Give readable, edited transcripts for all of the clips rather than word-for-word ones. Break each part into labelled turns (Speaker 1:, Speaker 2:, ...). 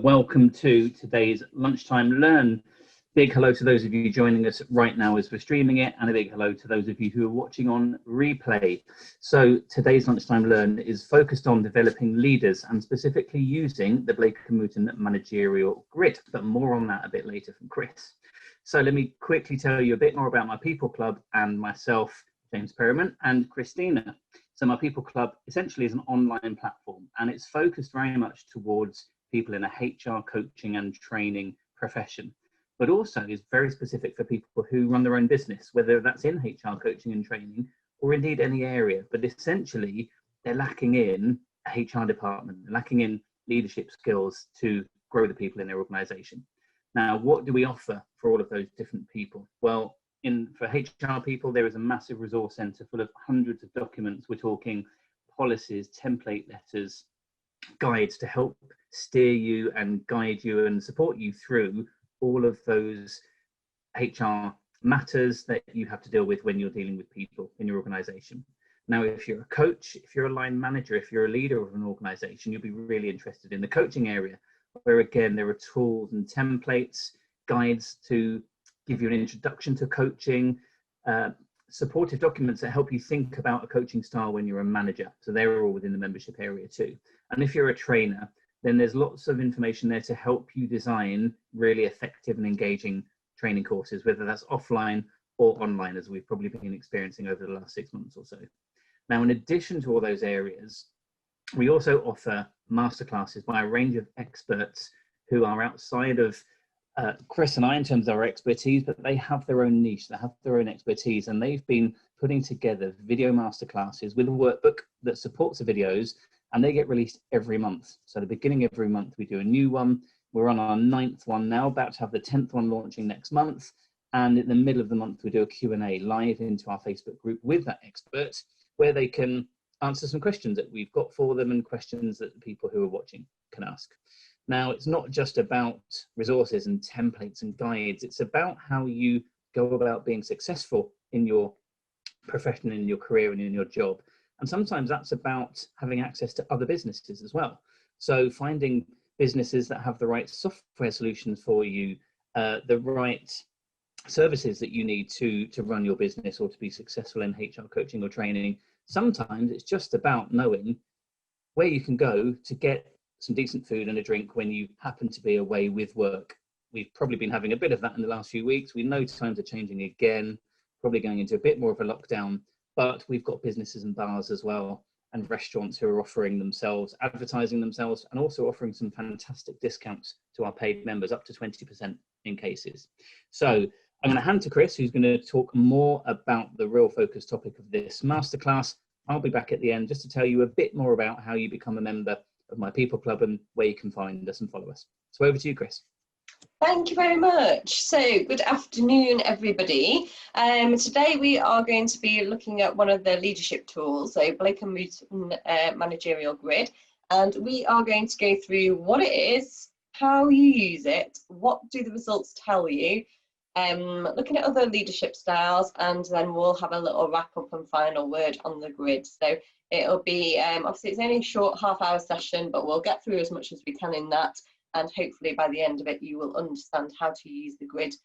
Speaker 1: welcome to today's Lunchtime Learn. Big hello to those of you joining us right now as we're streaming it, and a big hello to those of you who are watching on replay. So today's Lunchtime Learn is focused on developing leaders and specifically using the Blake Mouton Managerial Grid, but more on that a bit later from Chris. So let me quickly tell you a bit more about My People Club and myself, James Perriman, and Christina. So My People Club essentially is an online platform, and it's focused very much towards people in a HR coaching and training profession, but also is very specific for people who run their own business, whether that's in HR coaching and training or indeed any area. But essentially, they're lacking in a HR department, they're lacking in leadership skills to grow the people in their organization. Now, what do we offer for all of those different people? Well, for HR people, there is a massive resource center full of hundreds of documents. We're talking policies, template letters, guides to help steer you and guide you and support you through all of those HR matters that you have to deal with when you're dealing with people in your organization. Now, if you're a coach, if you're a line manager, if you're a leader of an organization, you'll be really interested in the coaching area, where again, there are tools and templates, guides to give you an introduction to coaching, supportive documents that help you think about a coaching style when you're a manager. So they're all within the membership area too. And if you're a trainer, then there's lots of information there to help you design really effective and engaging training courses, whether that's offline or online, as we've probably been experiencing over the last 6 months or so. Now, in addition to all those areas, we also offer masterclasses by a range of experts who are outside of Chris and I in terms of our expertise, but they have their own niche, they have their own expertise, and they've been putting together video masterclasses with a workbook that supports the videos, and they get released every month. So at the beginning of every month, we do a new one. We're on our 9th one now, about to have the 10th one launching next month. And in the middle of the month, we do a Q&A live into our Facebook group with that expert, where they can answer some questions that we've got for them and questions that the people who are watching can ask. Now, it's not just about resources and templates and guides. It's about how you go about being successful in your profession, in your career, and in your job. And sometimes that's about having access to other businesses as well. So finding businesses that have the right software solutions for you, the right services that you need to run your business or to be successful in HR coaching or training. Sometimes it's just about knowing where you can go to get some decent food and a drink when you happen to be away with work. We've probably been having a bit of that in the last few weeks. We know times are changing again, probably going into a bit more of a lockdown. But we've got businesses and bars as well, and restaurants who are offering themselves, advertising themselves, and also offering some fantastic discounts to our paid members, up to 20% in cases. So I'm going to hand to Chris, who's going to talk more about the real focus topic of this masterclass. I'll be back at the end just to tell you a bit more about how you become a member of My People Club and where you can find us and follow us. So over to you, Chris.
Speaker 2: Thank you very much. So good afternoon, everybody. Today we are going to be looking at one of the leadership tools, so Blake Mouton Managerial Grid, and we are going to go through what it is, how you use it, what do the results tell you, looking at other leadership styles, and then we'll have a little wrap up and final word on the grid. So it'll be, obviously it's only a short half-hour session, but we'll get through as much as we can in that. And hopefully by the end of it, you will understand how to use the grid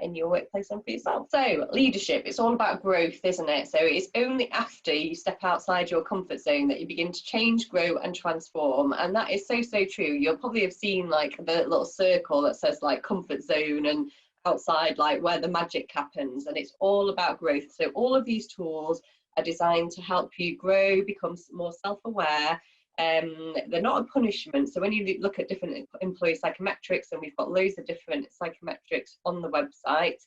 Speaker 2: in your workplace and for yourself. So leadership, it's all about growth, isn't it? So it's only after you step outside your comfort zone that you begin to change, grow and transform. And that is so, so true. You'll probably have seen like the little circle that says like comfort zone and outside, like where the magic happens. And it's all about growth. So all of these tools are designed to help you grow, become more self-aware. They're not a punishment. So when you look at different employee psychometrics, and we've got loads of different psychometrics on the website,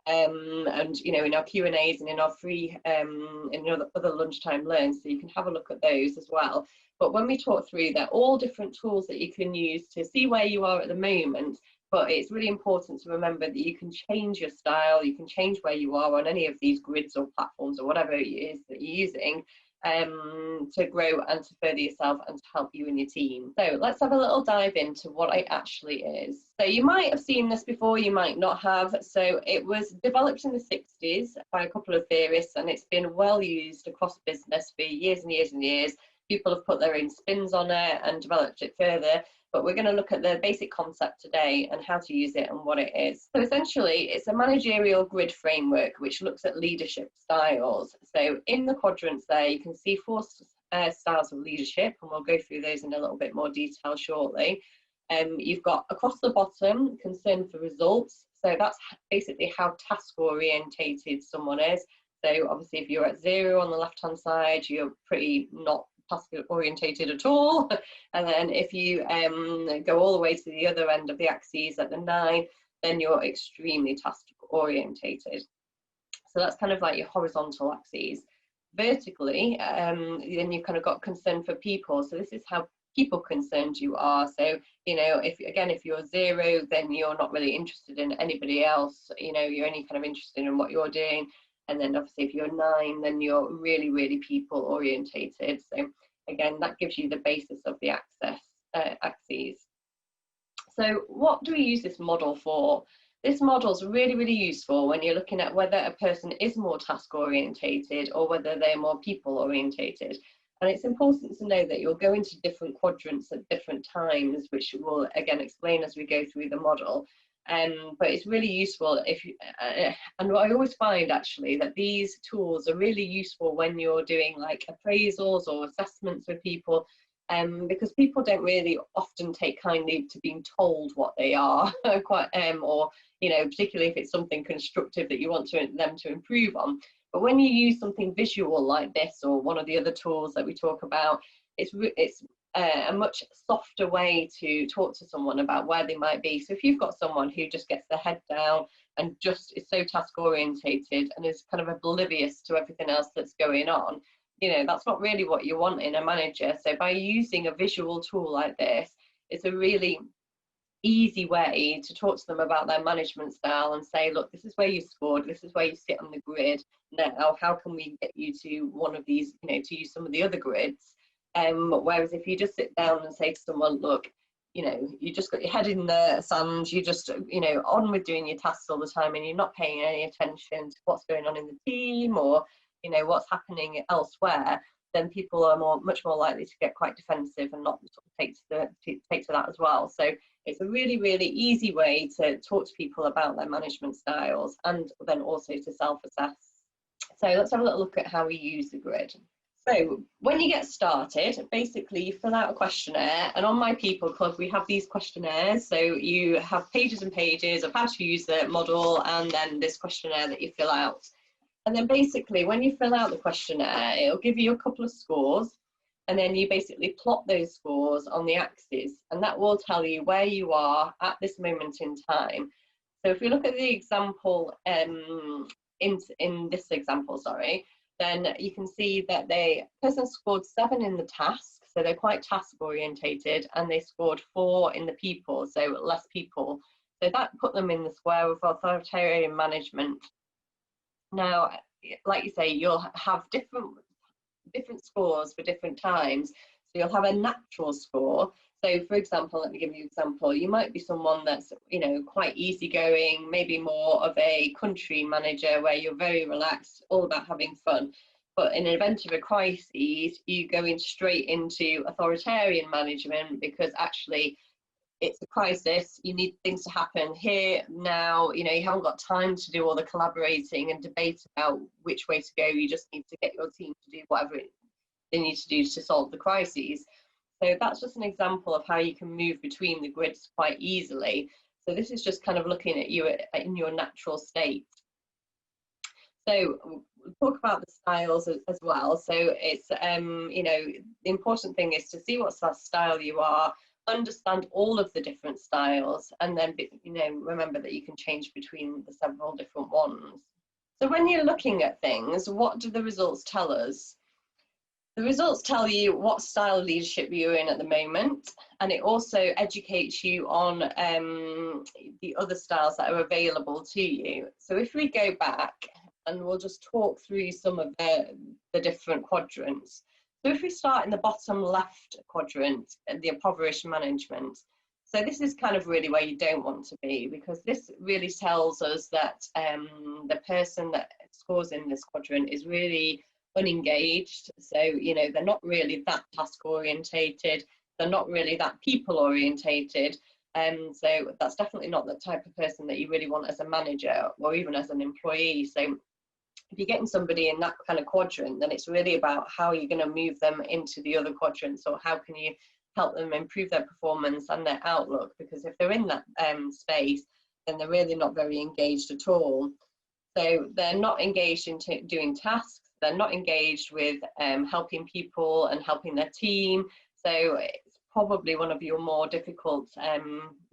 Speaker 2: and you know, in our Q&As and in our free in other lunchtime learns, so you can have a look at those as well. But when we talk through, they're all different tools that you can use to see where you are at the moment. But it's really important to remember that you can change your style, you can change where you are on any of these grids or platforms or whatever it is that you're using, to grow and to further yourself and to help you and your team. So let's have a little dive into what it actually is. So you might have seen this before, you might not have. So it was developed in the 60s by a couple of theorists, and it's been well used across business for years and years and years. People have put their own spins on it and developed it further. but we're going to look at the basic concept today and how to use it and what it is. So essentially, it's a managerial grid framework which looks at leadership styles. So in the quadrants there, you can see 4 styles of leadership, and we'll go through those in a little bit more detail shortly. You've got across the bottom, concern for results. So that's basically how task orientated someone is. So obviously if you're at 0 on the left hand side, you're pretty not task orientated at all. And then if you go all the way to the other end of the axes at the 9, then you're extremely task orientated. So that's kind of like your horizontal axes. Vertically, then you've kind of got concern for people. So this is how people concerned you are. So, you know, if you're 0, then you're not really interested in anybody else. You know, you're only kind of interested in what you're doing. And then obviously if you're 9, then you're really, really people orientated. So again, that gives you the basis of the axes. So what do we use this model for? This model is really, really useful when you're looking at whether a person is more task orientated or whether they're more people orientated. And it's important to know that you'll go into different quadrants at different times, which we'll again explain as we go through the model. But it's really useful if you, and what I always find actually that these tools are really useful when you're doing like appraisals or assessments with people, because people don't really often take kindly to being told what they are, or you know, particularly if it's something constructive that you want them to improve on. But when you use something visual like this or one of the other tools that we talk about, it's a much softer way to talk to someone about where they might be. So if you've got someone who just gets their head down and just is so task orientated and is kind of oblivious to everything else that's going on, you know, that's not really what you want in a manager. So by using a visual tool like this, it's a really easy way to talk to them about their management style and say, look, this is where you scored, this is where you sit on the grid. Now, how can we get you to one of these, you know, to use some of the other grids? Whereas if you just sit down and say to someone, look, you know, you just got your head in the sand, you just, you know, on with doing your tasks all the time and you're not paying any attention to what's going on in the team or, you know, what's happening elsewhere, then people are much more likely to get quite defensive and not sort of take to that as well. So it's a really, really easy way to talk to people about their management styles and then also to self-assess. So let's have a little look at how we use the grid. So when you get started, basically you fill out a questionnaire, and on MyPeopleClub we have these questionnaires. So you have pages and pages of how to use the model and then this questionnaire that you fill out. And then basically when you fill out the questionnaire, it'll give you a couple of scores, and then you basically plot those scores on the axes, and that will tell you where you are at this moment in time. So if we look at the example, in this example, sorry, then you can see that the person scored 7 in the task, so they're quite task orientated, and they scored 4 in the people, so less people. So that put them in the square of authoritarian management. Now, like you say, you'll have different scores for different times. So you'll have a natural score. So for example, let me give you an example. You might be someone that's, you know, quite easygoing, maybe more of a country manager where you're very relaxed, all about having fun. But in an event of a crisis, you go in straight into authoritarian management because actually it's a crisis, you need things to happen here, now, you know, you haven't got time to do all the collaborating and debate about which way to go, you just need to get your team to do whatever they need to do to solve the crises. So that's just an example of how you can move between the grids quite easily. So this is just kind of looking at you in your natural state. So we'll talk about the styles as well. So it's, you know, the important thing is to see what style you are, understand all of the different styles, and then, you know, remember that you can change between the several different ones. So when you're looking at things, what do the results tell us? The results tell you what style of leadership you're in at the moment, and it also educates you on the other styles that are available to you. So if we go back and we'll just talk through some of the different quadrants. So if we start in the bottom left quadrant, the impoverished management, so this is kind of really where you don't want to be, because this really tells us that the person that scores in this quadrant is really unengaged. So, you know, they're not really that task orientated. they're not really that people orientated. So that's definitely not the type of person that you really want as a manager or even as an employee. So if you're getting somebody in that kind of quadrant, then it's really about how you're going to move them into the other quadrants, or how can you help them improve their performance and their outlook, because if they're in that space, then they're really not very engaged at all. So they're not engaged in doing tasks, they're not engaged with helping people and helping their team. So it's probably one of your more difficult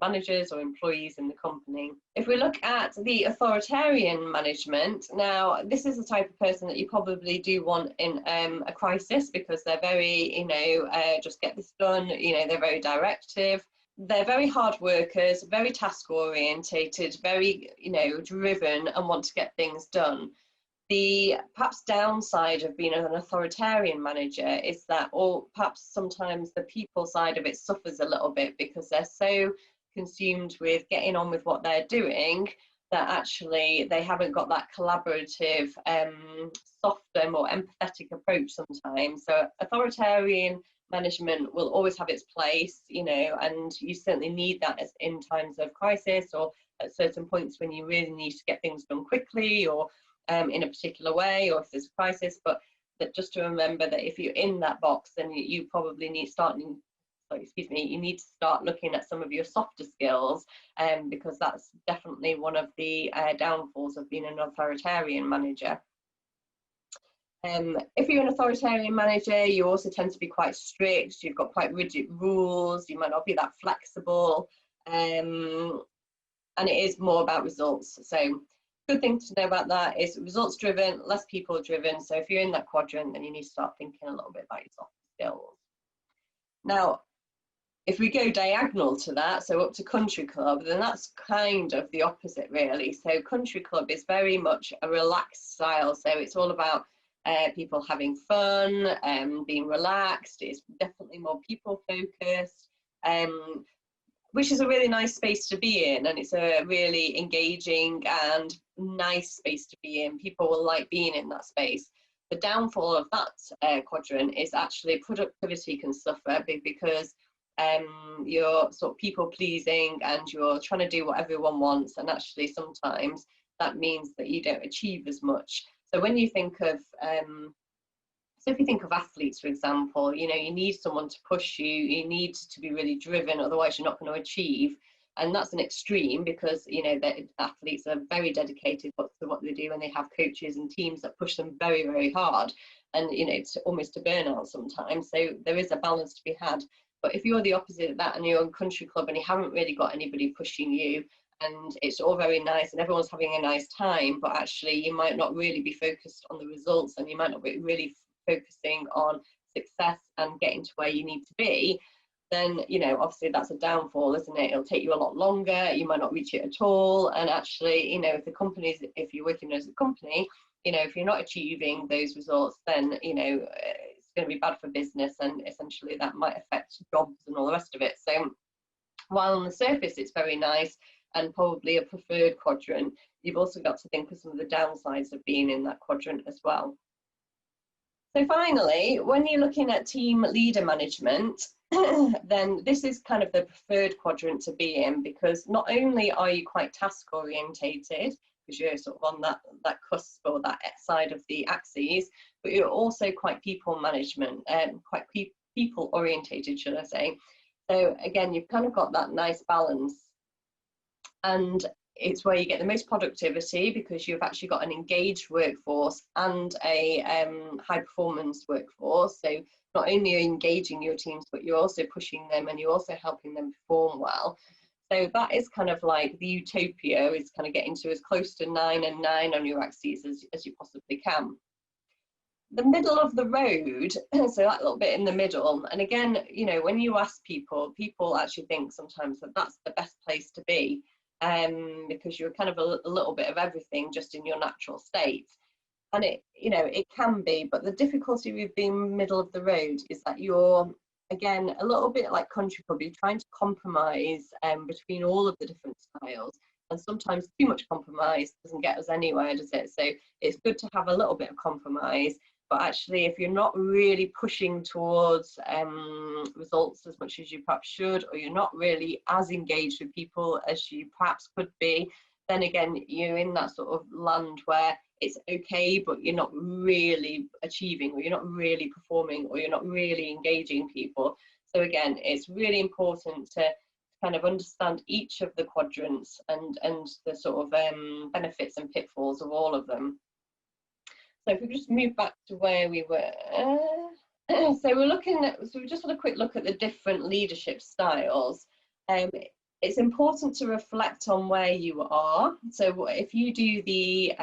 Speaker 2: managers or employees in the company. If we look at the authoritarian management, now this is the type of person that you probably do want in a crisis, because they're very, you know, just get this done, you know, they're very directive. They're very hard workers, very task orientated, very, you know, driven and want to get things done. The perhaps downside of being an authoritarian manager is that, or perhaps sometimes the people side of it suffers a little bit, because they're so consumed with getting on with what they're doing that actually they haven't got that collaborative, softer, more empathetic approach sometimes. So authoritarian management will always have its place, you know, and you certainly need that in times of crisis, or at certain points when you really need to get things done quickly, or in a particular way, or if there's a crisis. But that just to remember that if you're in that box, then you probably need you need to start looking at some of your softer skills, because that's definitely one of the downfalls of being an authoritarian manager. If you're an authoritarian manager, you also tend to be quite strict, you've got quite rigid rules, you might not be that flexible, and it is more about results. So good thing to know about that is results driven, less people driven. So if you're in that quadrant, then you need to start thinking a little bit about your soft skills. Now, if we go diagonal to that, so up to country club, then that's kind of the opposite really. So country club is very much a relaxed style. So it's all about people having fun, being relaxed. It's definitely more people focused, which is a really nice space to be in, and it's a really engaging and nice space to be in. People will like being in that space. The downfall of that quadrant is actually productivity can suffer, because you're sort of people pleasing and you're trying to do what everyone wants, and actually sometimes that means that you don't achieve as much. So when you think of so if you think of athletes, for example, you know, you need someone to push you, you need to be really driven, otherwise you're not going to achieve. And that's an extreme, because, you know, the athletes are very dedicated to what they do, and they have coaches and teams that push them very, very hard, and, you know, it's almost a burnout sometimes. So there is a balance to be had. But if you're the opposite of that and you're in country club and you haven't really got anybody pushing you, and it's all very nice and everyone's having a nice time, but actually you might not really be focused on the results, and you might not be really focusing on success and getting to where you need to be, then, you know, obviously that's a downfall, isn't it? It'll take you a lot longer, you might not reach it at all. And actually, you know, if you're working as a company, you know, if you're not achieving those results, then, you know, it's going to be bad for business, and essentially that might affect jobs and all the rest of it. So while on the surface it's very nice and probably a preferred quadrant, you've also got to think of some of the downsides of being in that quadrant as well. So finally, when you're looking at team leader management, then this is kind of the preferred quadrant to be in, because not only are you quite task orientated, because you're sort of on that cusp or that side of the axes, but you're also quite people management, quite people orientated, should I say. So again, you've kind of got that nice balance, and it's where you get the most productivity, because you've actually got an engaged workforce and a high performance workforce. So not only are you engaging your teams, but you're also pushing them and you're also helping them perform well. So that is kind of like the utopia, is kind of getting to as close to 9 and 9 on your axes as you possibly can. The middle of the road, so that little bit in the middle, and again, you know, when you ask people actually think sometimes that that's the best place to be, because you're kind of a little bit of everything just in your natural state. And it, you know, it can be, but the difficulty with being middle of the road is that you're, again, a little bit like country club, you're trying to compromise between all of the different styles, and sometimes too much compromise doesn't get us anywhere, does it? So it's good to have a little bit of compromise, But actually, if you're not really pushing towards results as much as you perhaps should, or you're not really as engaged with people as you perhaps could be, then again, you're in that sort of land where it's okay, but you're not really achieving, or you're not really performing, or you're not really engaging people. So again, it's really important to kind of understand each of the quadrants and the sort of benefits and pitfalls of all of them. So if we just move back to where we were, so we just had a quick look at the different leadership styles. It's important to reflect on where you are. So if you do the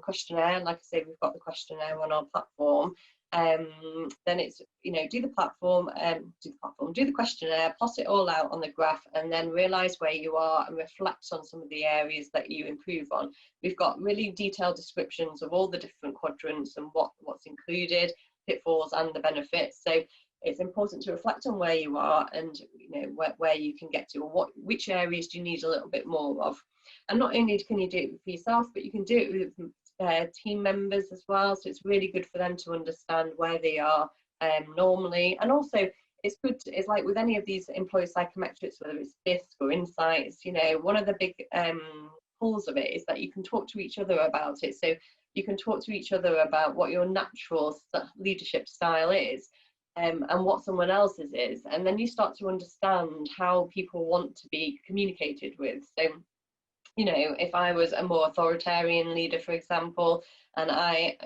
Speaker 2: questionnaire, like I say, we've got the questionnaire on our platform, then it's, do the questionnaire, plot it all out on the graph, and then realize where you are and reflect on some of the areas that you improve on. We've got really detailed descriptions of all the different quadrants and what's included, pitfalls and the benefits. So it's important to reflect on where you are and where you can get to, or which areas do you need a little bit more of. And not only can you do it for yourself, but you can do it with team members as well. So it's really good for them to understand where they are normally. And also it's good it's like with any of these employee psychometrics, whether it's DISC or insights, one of the big pulls of it is that you can talk to each other about it. So you can talk to each other about what your natural leadership style is, and what someone else's is, and then you start to understand how people want to be communicated with. So if I was a more authoritarian leader, for example, and I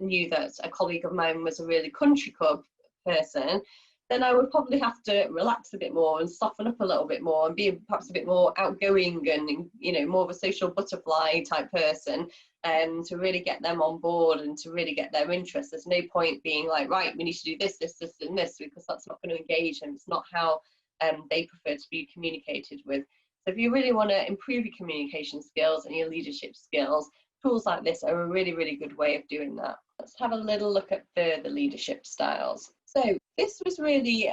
Speaker 2: knew that a colleague of mine was a really country club person, then I would probably have to relax a bit more and soften up a little bit more and be perhaps a bit more outgoing and more of a social butterfly type person, to really get them on board and to really get their interest. There's no point being like, right, we need to do this, this, this, and this, because that's not going to engage them. It's not how they prefer to be communicated with. So if you really want to improve your communication skills and your leadership skills, tools like this are a really, really good way of doing that. Let's have a little look at further leadership styles. So this was really,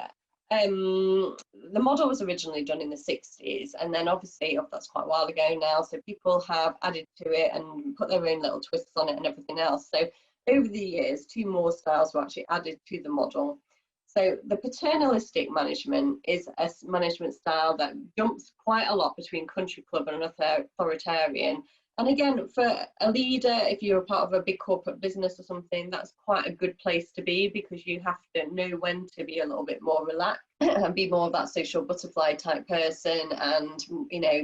Speaker 2: the model was originally done in the 60s, and then obviously that's quite a while ago now, so people have added to it and put their own little twists on it and everything else. So over the years, 2 more styles were actually added to the model. So the paternalistic management is a management style that jumps quite a lot between country club and authoritarian. And again, for a leader, if you're a part of a big corporate business or something, that's quite a good place to be, because you have to know when to be a little bit more relaxed and be more of that social butterfly type person, and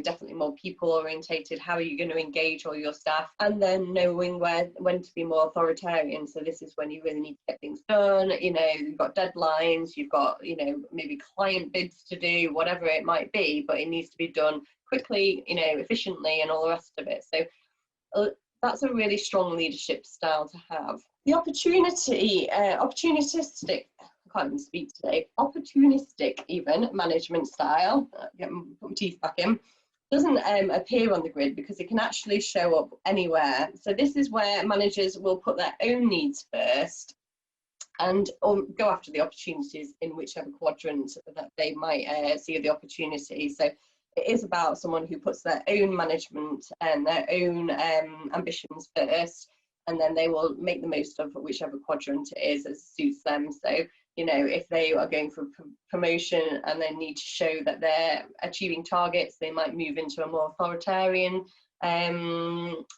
Speaker 2: definitely more people orientated. How are you going to engage all your staff? And then knowing when to be more authoritarian. So this is when you really need to get things done. You've got deadlines, you've got maybe client bids to do, whatever it might be, but it needs to be done quickly, efficiently, and all the rest of it. So that's a really strong leadership style to have. The opportunistic, I can't even speak today, opportunistic even management style, put my teeth back in, doesn't appear on the grid because it can actually show up anywhere. So this is where managers will put their own needs first and go after the opportunities in whichever quadrant that they might see the opportunity. So it is about someone who puts their own management and their own ambitions first, and then they will make the most of whichever quadrant it is as suits them. So, if they are going for promotion and they need to show that they're achieving targets, they might move into a more authoritarian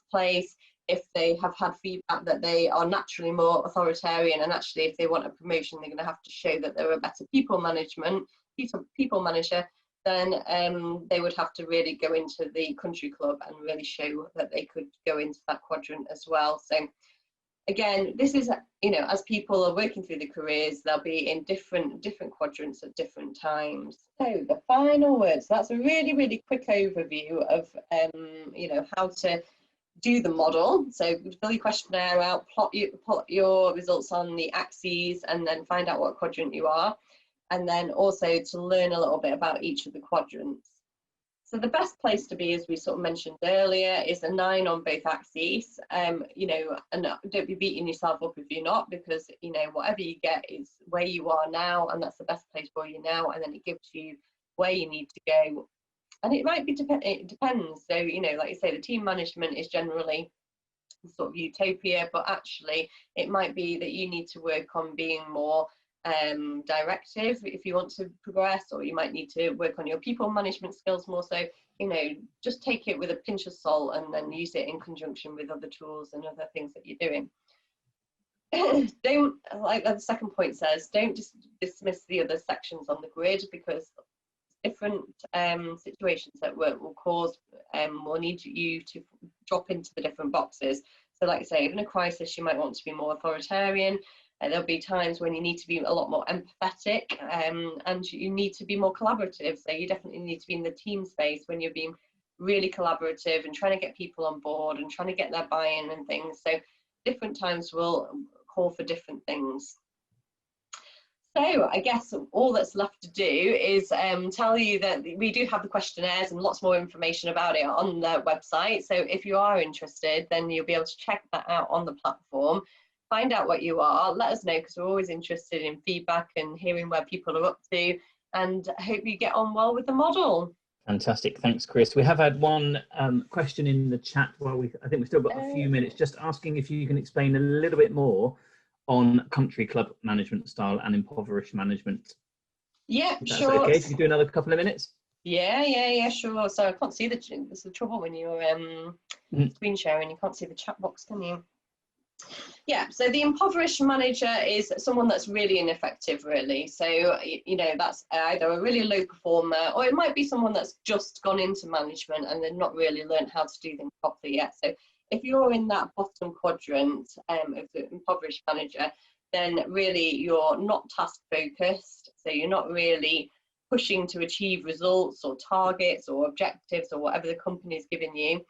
Speaker 2: place. If they have had feedback that they are naturally more authoritarian, and actually if they want a promotion, they're going to have to show that they're a better people manager, then they would have to really go into the country club and really show that they could go into that quadrant as well. So again, this is, as people are working through the careers, they'll be in different quadrants at different times. So the final words, that's a really, really quick overview of, how to do the model. So fill your questionnaire out, plot your results on the axes, and then find out what quadrant you are. And then also to learn a little bit about each of the quadrants. So the best place to be, as we sort of mentioned earlier, is a 9 on both axes. And don't be beating yourself up if you're not, because whatever you get is where you are now, and that's the best place for you now. And then it gives you where you need to go. And it might be it depends. So like you say, the team management is generally sort of utopia, but actually it might be that you need to work on being more directive if you want to progress, or you might need to work on your people management skills more. So, you know, just take it with a pinch of salt and then use it in conjunction with other tools and other things that you're doing. Don't, like the second point says, don't just dismiss the other sections on the grid, because different situations at work will cause will need you to drop into the different boxes. So like I say, in a crisis you might want to be more authoritarian, and there'll be times when you need to be a lot more empathetic, and you need to be more collaborative. So you definitely need to be in the team space when you're being really collaborative and trying to get people on board and trying to get their buy-in and things. So different times will call for different things. So I guess all that's left to do is tell you that we do have the questionnaires and lots more information about it on the website. So if you are interested, then you'll be able to check that out on the platform, find out what you are, let us know, because we're always interested in feedback and hearing where people are up to, and I hope you get on well with the model.
Speaker 1: Fantastic, thanks Chris. We have had one question in the chat while I think we've still got a few minutes, just asking if you can explain a little bit more on country club management style and impoverished management.
Speaker 2: Yeah,
Speaker 1: if that's
Speaker 2: sure.
Speaker 1: Okay, if you do another couple of minutes.
Speaker 2: Yeah, sure. So I can't see this is the trouble when you're screen sharing, you can't see the chat box, can you? Yeah, so the impoverished manager is someone that's really ineffective, really. So, you know, that's either a really low performer, or it might be someone that's just gone into management and they've not really learned how to do things properly yet. So if you're in that bottom quadrant of the impoverished manager, then really you're not task focused. So you're not really pushing to achieve results or targets or objectives or whatever the company is giving you.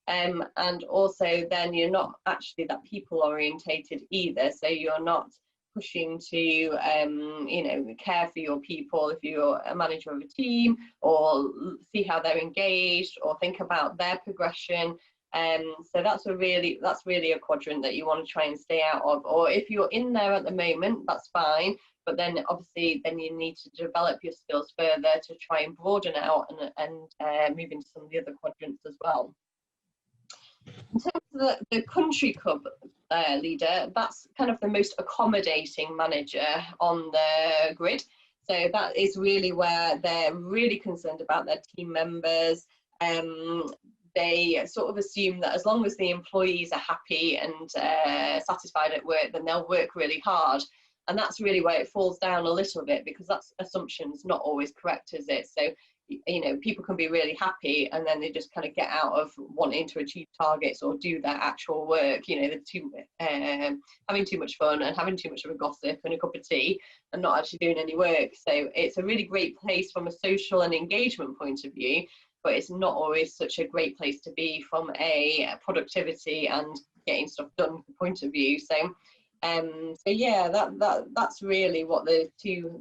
Speaker 2: And also then you're not actually that people orientated either. So you're not pushing to, you know, care for your people if you're a manager of a team, or see how they're engaged, or think about their progression. So that's really a quadrant that you want to try and stay out of. Or if you're in there at the moment, that's fine, but then obviously then you need to develop your skills further to try and broaden out and move into some of the other quadrants as well. In terms of the country club leader, that's kind of the most accommodating manager on the grid. So that is really where they're really concerned about their team members. They sort of assume that as long as the employees are happy and satisfied at work, then they'll work really hard. And that's really where it falls down a little bit, because that assumption's not always correct, is it? So, you know, people can be really happy and then they just kind of get out of wanting to achieve targets or do their actual work. You know, they're having too much fun and having too much of a gossip and a cup of tea and not actually doing any work. So it's a really great place from a social and engagement point of view, but it's not always such a great place to be from a productivity and getting stuff done point of view. So yeah, that's really what those two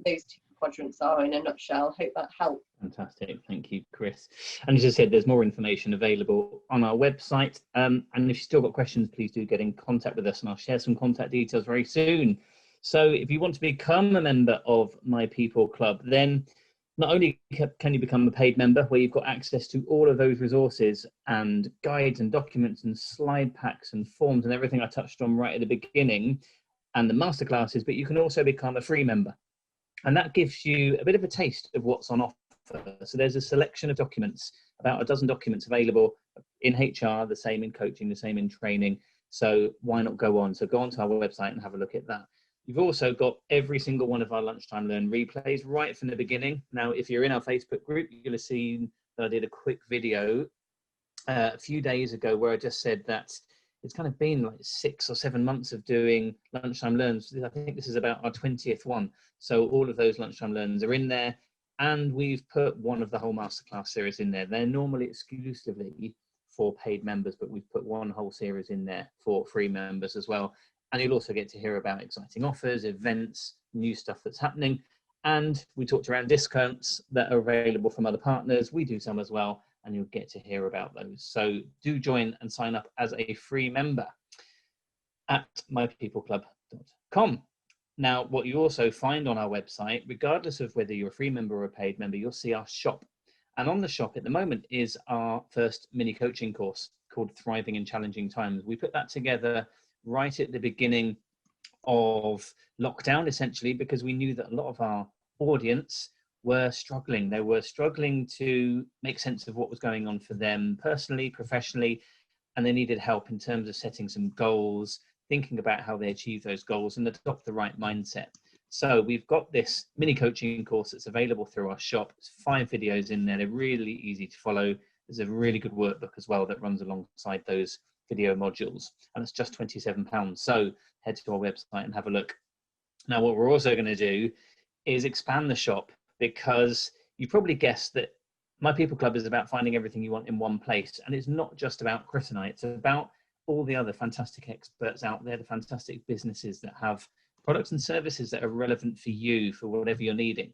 Speaker 2: quadrants are in a nutshell. Hope that helped.
Speaker 1: Fantastic, thank you, Chris. And as I said, there's more information available on our website. And if you've still got questions, please do get in contact with us, and I'll share some contact details very soon. So if you want to become a member of My People Club, then not only can you become a paid member, where you've got access to all of those resources and guides and documents and slide packs and forms and everything I touched on right at the beginning, and the masterclasses, but you can also become a free member. And that gives you a bit of a taste of what's on offer. So there's a selection of documents, about a dozen documents available in HR, the same in coaching, the same in training. So why not go on? So go onto our website and have a look at that. You've also got every single one of our Lunchtime Learn replays right from the beginning. Now, if you're in our Facebook group, you'll have seen that I did a quick video a few days ago where I just said that it's kind of been like 6 or 7 months of doing Lunchtime Learns. I think this is about our 20th one. So all of those Lunchtime Learns are in there, and we've put one of the whole masterclass series in there. They're normally exclusively for paid members, but we've put one whole series in there for free members as well. And you'll also get to hear about exciting offers, events, new stuff that's happening. And we talked around discounts that are available from other partners. We do some as well, and you'll get to hear about those. So do join and sign up as a free member at mypeopleclub.com. Now, what you also find on our website, regardless of whether you're a free member or a paid member, you'll see our shop. And on the shop at the moment is our first mini coaching course called Thriving in Challenging Times. We put that together right at the beginning of lockdown, essentially, because we knew that a lot of our audience were struggling. They were struggling to make sense of what was going on for them personally, professionally, and they needed help in terms of setting some goals, thinking about how they achieve those goals and adopt the right mindset. So we've got this mini coaching course that's available through our shop. There's 5 videos in there. They're really easy to follow. There's a really good workbook as well that runs alongside those video modules, and it's just £27. So head to our website and have a look. Now, what we're also going to do is expand the shop, because you probably guessed that My People Club is about finding everything you want in one place. And it's not just about Chris and I, it's about all the other fantastic experts out there, the fantastic businesses that have products and services that are relevant for you, for whatever you're needing.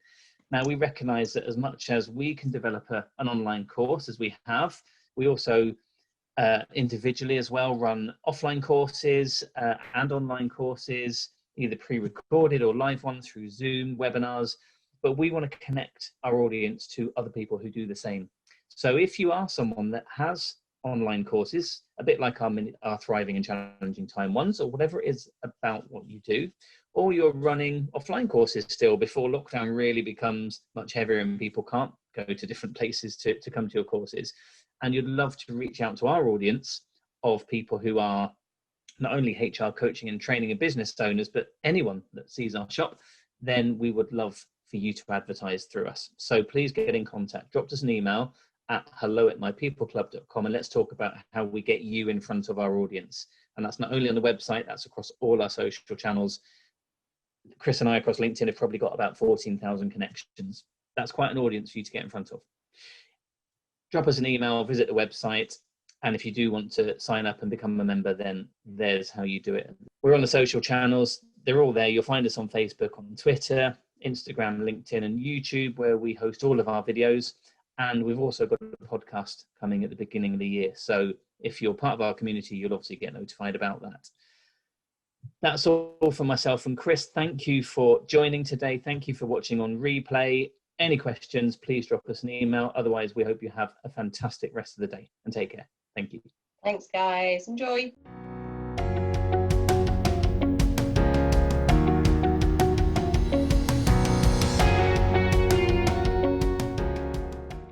Speaker 1: Now, we recognize that as much as we can develop an online course, as we have, we also individually as well run offline courses and online courses, either pre-recorded or live ones through Zoom, webinars, but we want to connect our audience to other people who do the same. So if you are someone that has online courses, a bit like our Thriving and Challenging Time ones, or whatever it is about what you do, or you're running offline courses still before lockdown really becomes much heavier and people can't go to different places to come to your courses, and you'd love to reach out to our audience of people who are not only HR coaching and training and business owners, but anyone that sees our shop, then we would love for you to advertise through us. So please get in contact. Drop us an email at hello@mypeopleclub.com, and let's talk about how we get you in front of our audience. And that's not only on the website, that's across all our social channels. Chris and I across LinkedIn have probably got about 14,000 connections. That's quite an audience for you to get in front of. Drop us an email, visit the website, and if you do want to sign up and become a member, then there's how you do it. We're on the social channels. They're all there. You'll find us on Facebook, on Twitter, Instagram, LinkedIn, and YouTube, where we host all of our videos. And we've also got a podcast coming at the beginning of the year. So if you're part of our community, you'll obviously get notified about that. That's all for myself and Chris. Thank you for joining today. Thank you for watching on replay. Any questions, please drop us an email. Otherwise, we hope you have a fantastic rest of the day, and take care. Thank you.
Speaker 2: Thanks, guys. Enjoy.